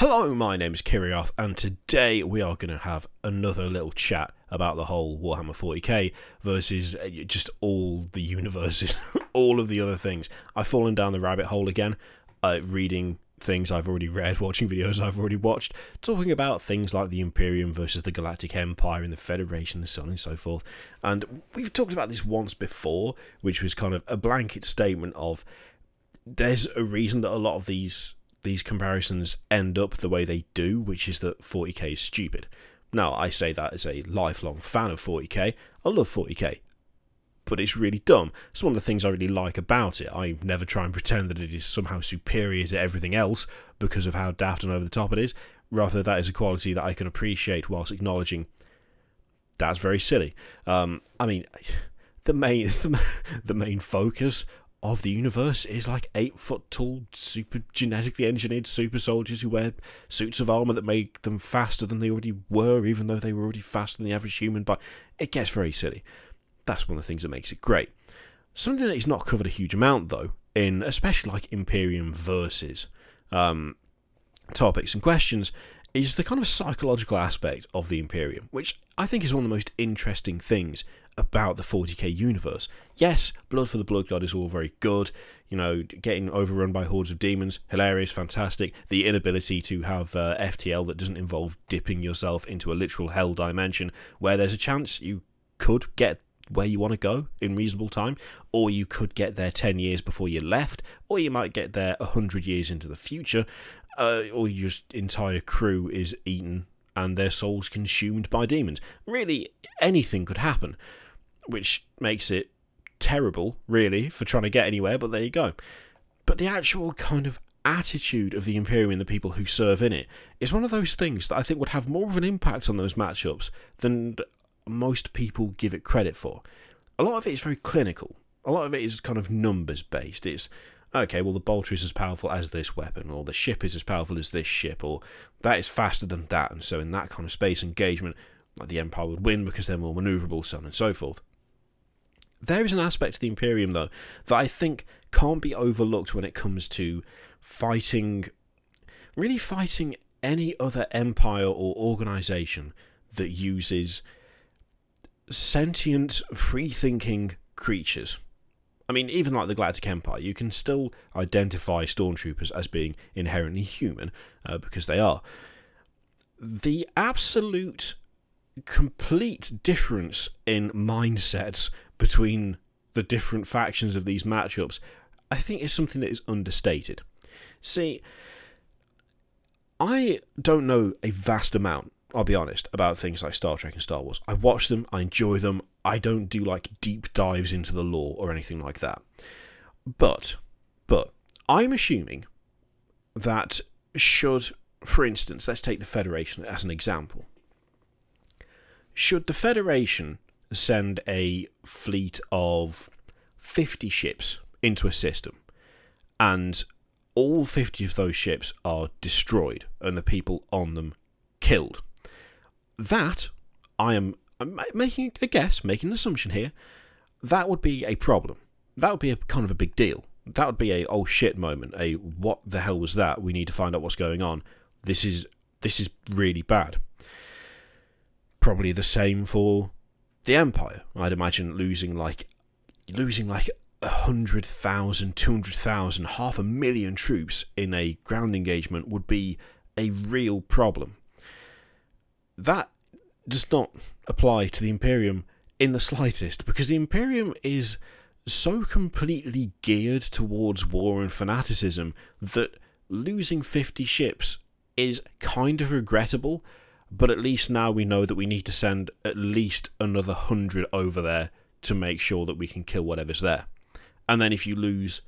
Hello, my name is Kirioth, and today we are going to have another little chat about the whole Warhammer 40k versus just all the universes, all of the other things. I've fallen down the rabbit hole again, reading things I've already read, watching videos I've already watched, talking about things like the Imperium versus the Galactic Empire and the Federation and so on and so forth. And we've talked about this once before, which was kind of a blanket statement of there's a reason that a lot of these comparisons end up the way they do, which is that 40k is stupid. Now, I say that as a lifelong fan of 40k. I love 40k, but it's really dumb. It's one of the things I really like about it. I never try and pretend that it is somehow superior to everything else because of how daft and over the top it is. Rather, that is a quality that I can appreciate whilst acknowledging that's very silly. I mean, the main focus of the universe is like 8 foot tall, super genetically engineered super soldiers who wear suits of armour that make them faster than they already were, even though they were already faster than the average human. But it gets very silly. That's one of the things that makes it great. Something that is not covered a huge amount, though, in especially like Imperium versus topics and questions, is the kind of psychological aspect of the Imperium, which I think is one of the most interesting things about the 40k universe. Yes, Blood for the Blood God is all very good, you know, getting overrun by hordes of demons, hilarious, fantastic. The inability to have FTL that doesn't involve dipping yourself into a literal hell dimension, where there's a chance you could get where you want to go in reasonable time, or you could get there 10 years before you left, or you might get there 100 years into the future, or your entire crew is eaten and their souls consumed by demons. Really, anything could happen, which makes it terrible, really, for trying to get anywhere, but there you go. But the actual kind of attitude of the Imperium and the people who serve in it is one of those things that I think would have more of an impact on those matchups than most people give it credit for. A lot of it is very clinical. A lot of it is kind of numbers based. It's, okay, well, the bolter is as powerful as this weapon, or the ship is as powerful as this ship, or that is faster than that, and so in that kind of space engagement, the Empire would win because they're more manoeuvrable, so on and so forth. There is an aspect to the Imperium, though, that I think can't be overlooked when it comes to really fighting any other empire or organisation that uses sentient, free-thinking creatures. I mean, even like the Galactic Empire, you can still identify stormtroopers as being inherently human, because they are. The absolute, complete difference in mindsets between the different factions of these matchups, I think is something that is understated. See, I don't know a vast amount, I'll be honest, about things like Star Trek and Star Wars. I watch them, I enjoy them, I don't do like deep dives into the lore or anything like that. But I'm assuming that should, for instance, let's take the Federation as an example. Should the Federation send a fleet of 50 ships into a system, and all 50 of those ships are destroyed and the people on them killed, that, I'm making a guess, making an assumption here, that would be a problem. That would be a kind of a big deal. That would be a oh shit moment, a what the hell was that? We need to find out what's going on. This is really bad. Probably the same for the Empire. I'd imagine losing like 100,000, 200,000, 500,000 troops in a ground engagement would be a real problem. That does not apply to the Imperium in the slightest, because the Imperium is so completely geared towards war and fanaticism that losing 50 ships is kind of regrettable, but at least now we know that we need to send at least another 100 over there to make sure that we can kill whatever's there. And then if you lose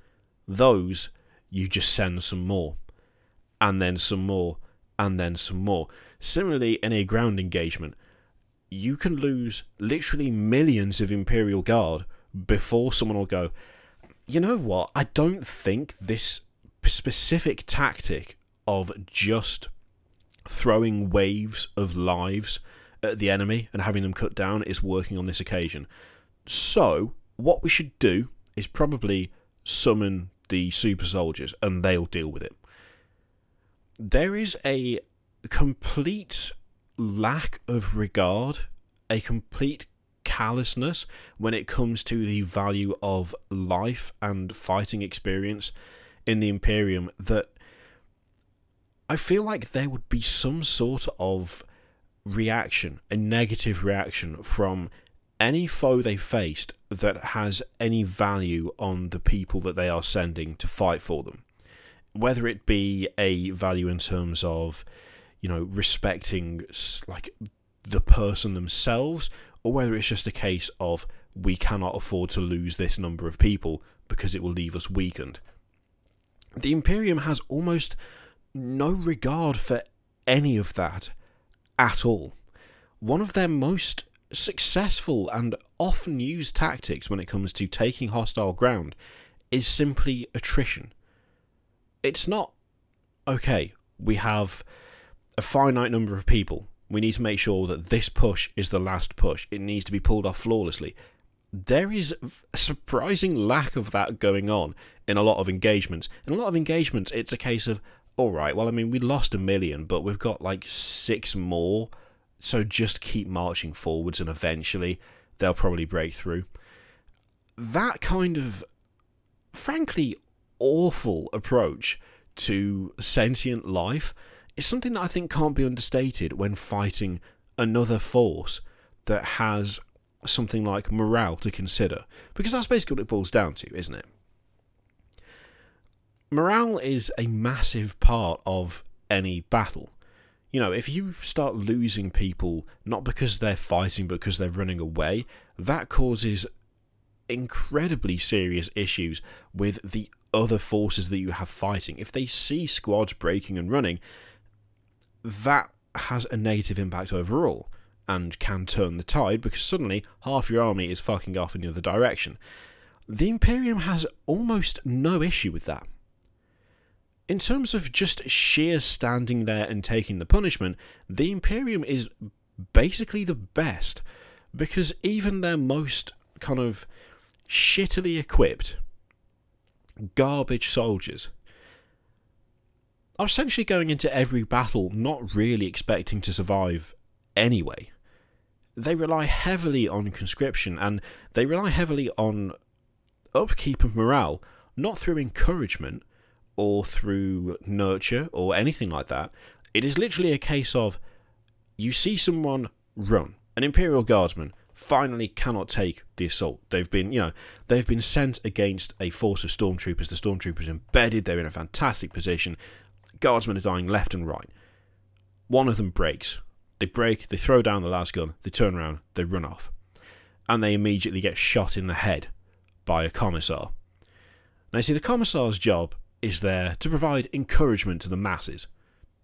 those, you just send some more, and then some more, and then some more. Similarly, in a ground engagement, you can lose literally millions of Imperial Guard before someone will go, you know what, I don't think this specific tactic of just throwing waves of lives at the enemy and having them cut down is working on this occasion. So, what we should do is probably summon the super soldiers and they'll deal with it. there is a complete lack of regard, a complete callousness when it comes to the value of life and fighting experience in the Imperium, that I feel like there would be some sort of reaction, a negative reaction from any foe they faced that has any value on the people that they are sending to fight for them. Whether it be a value in terms of, you know, respecting like the person themselves, or whether it's just a case of we cannot afford to lose this number of people because it will leave us weakened. The Imperium has almost no regard for any of that at all. One of their most successful and often used tactics when it comes to taking hostile ground is simply attrition. It's not, okay, we have a finite number of people, we need to make sure that this push is the last push, it needs to be pulled off flawlessly. There is a surprising lack of that going on in a lot of engagements. In a lot of engagements, it's a case of, alright, well, I mean, we lost 1 million, but we've got like 6 more, so just keep marching forwards and eventually they'll probably break through. That kind of, frankly, awful approach to sentient life is something that I think can't be understated when fighting another force that has something like morale to consider, because that's basically what it boils down to, isn't it? Morale is a massive part of any battle. You know, if you start losing people, not because they're fighting, but because they're running away, that causes incredibly serious issues with the other forces that you have fighting. If they see squads breaking and running, that has a negative impact overall, and can turn the tide, because suddenly half your army is fucking off in the other direction. The Imperium has almost no issue with that. In terms of just sheer standing there and taking the punishment, the Imperium is basically the best, because even their most kind of shittily equipped garbage soldiers are essentially going into every battle not really expecting to survive anyway. They rely heavily on conscription, and they rely heavily on upkeep of morale, not through encouragement or through nurture or anything like that. It is literally a case of, you see someone run, an Imperial Guardsman finally cannot take the assault. They've been, you know, they've been sent against a force of stormtroopers. The stormtroopers embedded, they're in a fantastic position. Guardsmen are dying left and right. One of them breaks. They break, they throw down the last gun, they turn around, they run off. And they immediately get shot in the head by a Commissar. Now, you see, the Commissar's job is there to provide encouragement to the masses,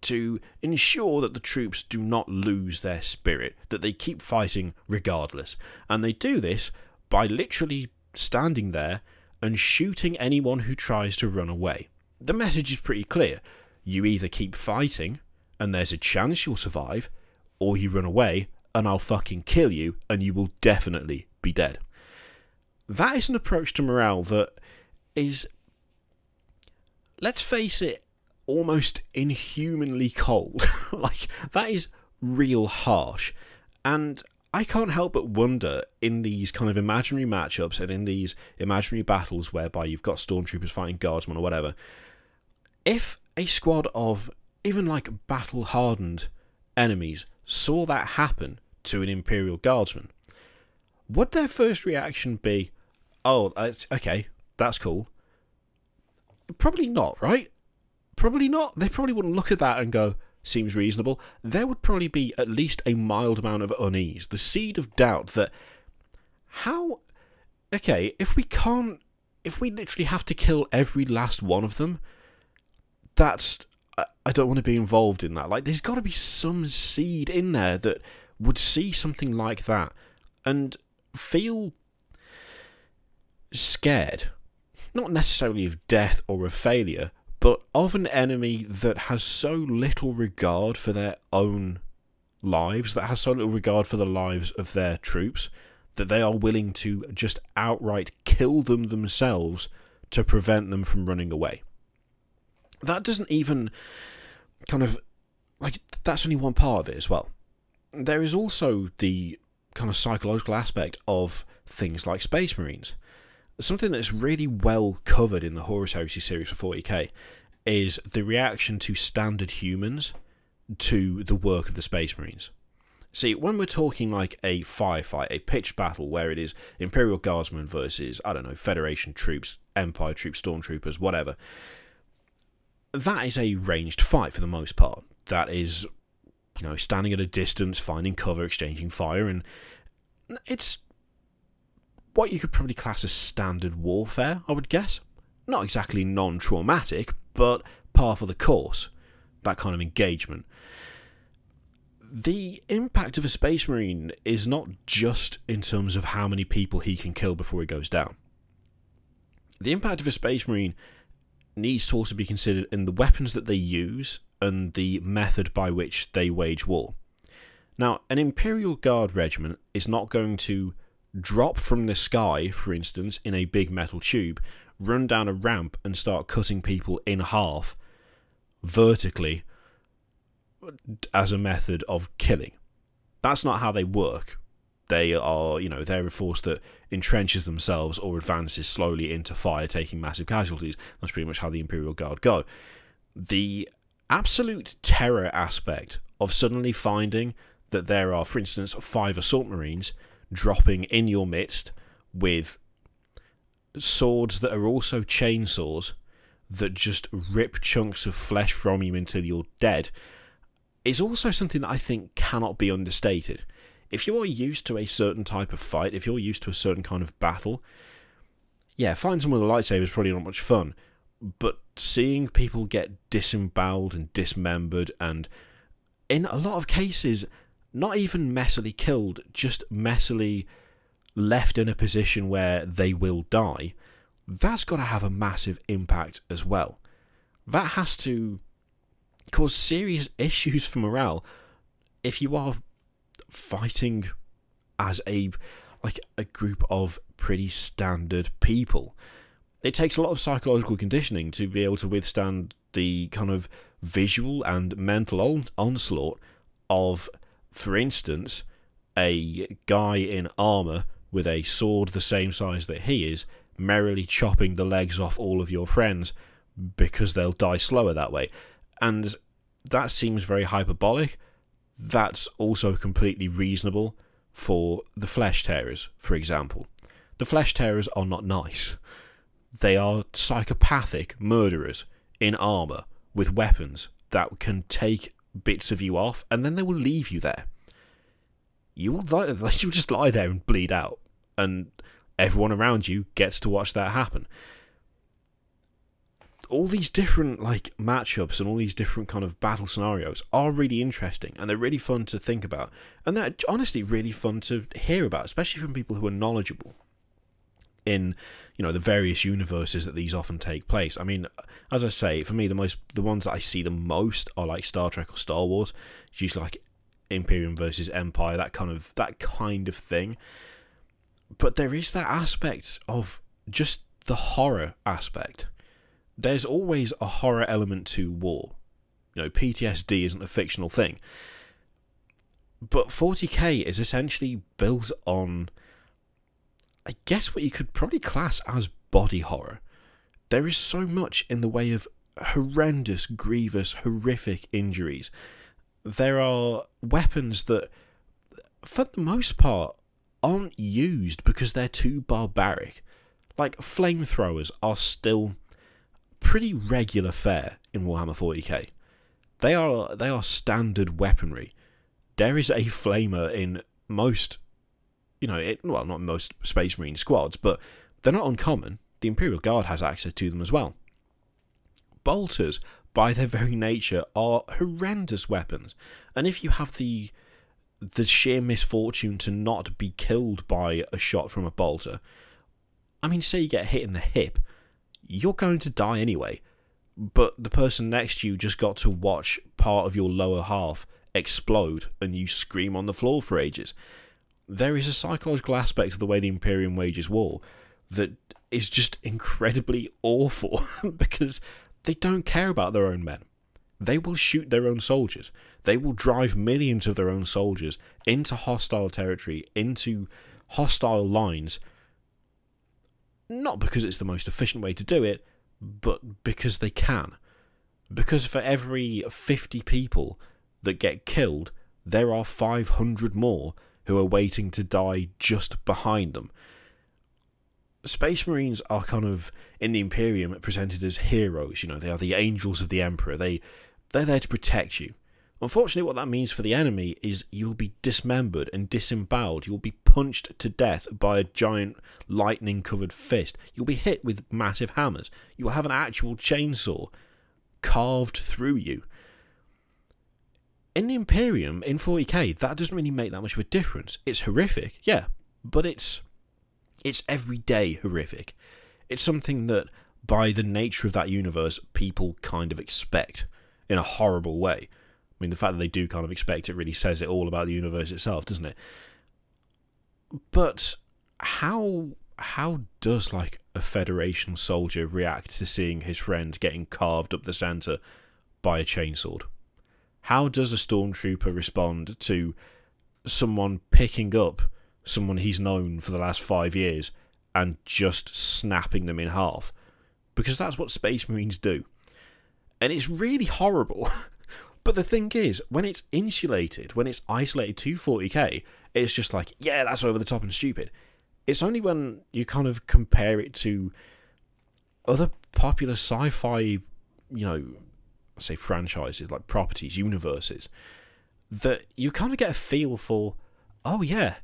to ensure that the troops do not lose their spirit, that they keep fighting regardless. And they do this by literally standing there and shooting anyone who tries to run away. The message is pretty clear. You either keep fighting, and there's a chance you'll survive, or you run away, and I'll fucking kill you, and you will definitely be dead. That is an approach to morale that is, let's face it, almost inhumanly cold. Like, that is real harsh. And I can't help but wonder, in these kind of imaginary matchups and in these imaginary battles whereby you've got stormtroopers fighting guardsmen or whatever, if a squad of even like battle-hardened enemies saw that happen to an Imperial Guardsman, would their first reaction be, oh, okay, that's cool? Probably not, right? Probably not. They probably wouldn't look at that and go, seems reasonable. There would probably be at least a mild amount of unease, the seed of doubt that, how, okay, if we literally have to kill every last one of them, that's, I don't want to be involved in that. Like, there's got to be some seed in there that would see something like that and feel scared, not necessarily of death or of failure, but of an enemy that has so little regard for their own lives, that has so little regard for the lives of their troops, that they are willing to just outright kill them themselves to prevent them from running away. That doesn't even kind of, like, that's only one part of it as well. There is also the kind of psychological aspect of things like Space Marines. Something that's really well covered in the Horus Heresy series for 40k is the reaction to standard humans to the work of the Space Marines. See, when we're talking like a firefight, a pitched battle where it is Imperial Guardsmen versus, I don't know, Federation troops, Empire troops, Stormtroopers, whatever, that is a ranged fight for the most part. That is, you know, standing at a distance, finding cover, exchanging fire, and it's what you could probably class as standard warfare, I would guess. Not exactly non-traumatic, but par for the course, that kind of engagement. The impact of a Space Marine is not just in terms of how many people he can kill before he goes down. The impact of a Space Marine needs to also be considered in the weapons that they use and the method by which they wage war. Now, an Imperial Guard regiment is not going to drop from the sky, for instance, in a big metal tube, run down a ramp and start cutting people in half vertically as a method of killing. That's not how they work. They are, you know, they're a force that entrenches themselves or advances slowly into fire, taking massive casualties. That's pretty much how the Imperial Guard go. The absolute terror aspect of suddenly finding that there are, for instance, 5 assault marines dropping in your midst with swords that are also chainsaws that just rip chunks of flesh from you until you're dead is also something that I think cannot be understated. If you are used to a certain type of fight, if you're used to a certain kind of battle, yeah, fighting someone with a lightsaber is probably not much fun, but seeing people get disemboweled and dismembered, and in a lot of cases, not even messily killed, just messily left in a position where they will die, that's got to have a massive impact as well. That has to cause serious issues for morale if you are fighting as a group of pretty standard people. It takes a lot of psychological conditioning to be able to withstand the kind of visual and mental onslaught of, for instance, a guy in armour with a sword the same size that he is, merrily chopping the legs off all of your friends because they'll die slower that way. And that seems very hyperbolic. That's also completely reasonable for the Flesh Tearers, for example. The Flesh Tearers are not nice. They are psychopathic murderers in armour with weapons that can take bits of you off, and then they will leave you there. You'll just lie there and bleed out, and everyone around you gets to watch that happen. All these different matchups and all these different kind of battle scenarios are really interesting, and they're really fun to think about, and they're honestly really fun to hear about, especially from people who are knowledgeable in, you know, the various universes that these often take place. I mean, as I say, for me, the ones that I see the most are like Star Trek or Star Wars. It's usually like Imperium versus Empire, that kind of thing. But there is that aspect of just the horror aspect. There's always a horror element to war. You know, PTSD isn't a fictional thing. But 40k is essentially built on, I guess, what you could probably class as body horror. There is so much in the way of horrendous, grievous, horrific injuries. There are weapons that, for the most part, aren't used because they're too barbaric. Like, flamethrowers are still pretty regular fare in Warhammer 40k. They are standard weaponry. There is a flamer in most, well, not most Space Marine squads, but they're not uncommon. The Imperial Guard has access to them as well. Bolters, by their very nature, are horrendous weapons, and if you have the sheer misfortune to not be killed by a shot from a bolter, I mean, say you get hit in the hip, you're going to die anyway, but the person next to you just got to watch part of your lower half explode and you scream on the floor for ages. There is a psychological aspect of the way the Imperium wages war that is just incredibly awful because they don't care about their own men. they will shoot their own soldiers. They will drive millions of their own soldiers into hostile territory, into hostile lines, not because it's the most efficient way to do it, but because they can. Because for every 50 people that get killed, there are 500 more who are waiting to die just behind them. Space Marines are kind of, in the Imperium, presented as heroes. You know, they are the angels of the Emperor. They're there to protect you. Unfortunately, what that means for the enemy is you'll be dismembered and disemboweled. You'll be punched to death by a giant lightning-covered fist. You'll be hit with massive hammers. You'll have an actual chainsaw carved through you. In the Imperium, in 40k, that doesn't really make that much of a difference. It's horrific, yeah, but it's everyday horrific. It's something that, by the nature of that universe, people kind of expect in a horrible way. I mean, the fact that they do kind of expect it really says it all about the universe itself, doesn't it? But how does, like, a Federation soldier react to seeing his friend getting carved up the centre by a chainsword? How does a stormtrooper respond to someone picking up someone he's known for the last 5 years and just snapping them in half? Because that's what Space Marines do. And it's really horrible. But the thing is, when it's insulated, when it's isolated to 40k, it's just like, yeah, that's over the top and stupid. It's only when you kind of compare it to other popular sci-fi, you know, say franchises, like properties, universes, that you kind of get a feel for, oh yeah,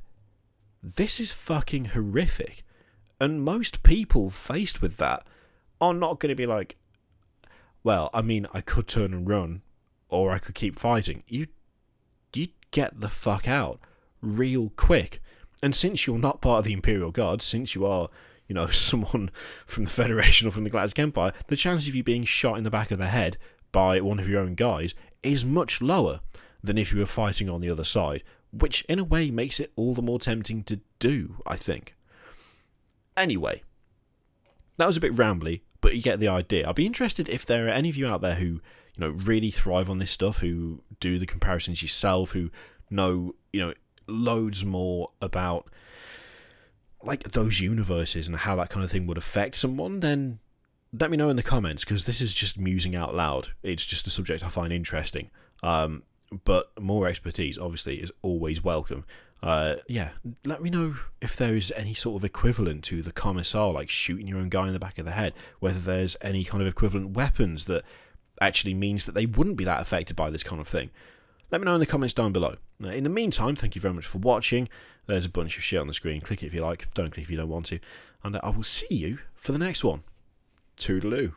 this is fucking horrific. And most people faced with that are not going to be like, well, I mean, I could turn and run, or I could keep fighting. You'd get the fuck out real quick. And since you're not part of the Imperial Guard, since you are, you know, someone from the Federation or from the Galactic Empire, the chance of you being shot in the back of the head by one of your own guys is much lower than if you were fighting on the other side, which in a way makes it all the more tempting to do, I think. Anyway, that was a bit rambly, but you get the idea. I'd be interested if there are any of you out there who, you know, really thrive on this stuff, who do the comparisons yourself, who know, you know, loads more about, like, those universes and how that kind of thing would affect someone, then let me know in the comments, because this is just musing out loud. It's just a subject I find interesting. But more expertise, obviously, is always welcome. Yeah, let me know if there is any sort of equivalent to the Commissar, like shooting your own guy in the back of the head, whether there's any kind of equivalent weapons that actually means that they wouldn't be that affected by this kind of thing. Let me know in the comments down below. In the meantime, thank you very much for watching. There's a bunch of shit on the screen. Click it if you like. Don't click if you don't want to. And I will see you for the next one. Toodaloo.